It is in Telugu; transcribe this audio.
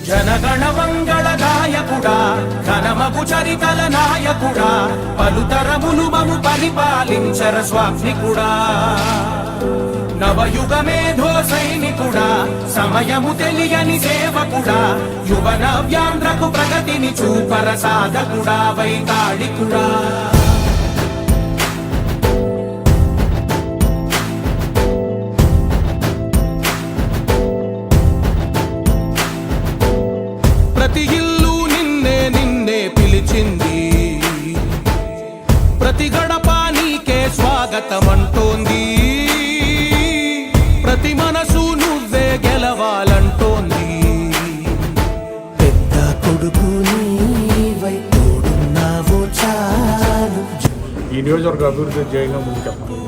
జనగణ మంగళ గాయకుడా ఘనమగు చరితల నాయకుడా పలుతరములు మము పరిపాలించర స్వామికుడా నవయుగ మేధో సైనికుడా సమయము తెలియని సేవకుడా యువ నవ్యాంధ్రకు ప్రగతిని చూపర సాధకుడా వైతాళికుడా ప్రతి ఇల్లు నిన్నే నిన్నే పిలిచింది ప్రతి గడప నీకే స్వాగతమంటోంది ప్రతి మనసు నువ్వే గెలవాలంటోంది పెద్ద కొడుకు నీవై తోడున్నావు చాలు. ఈ నియోజకవర్గ అభివృద్ధి చేయంగా ముందుకెళ్తాం.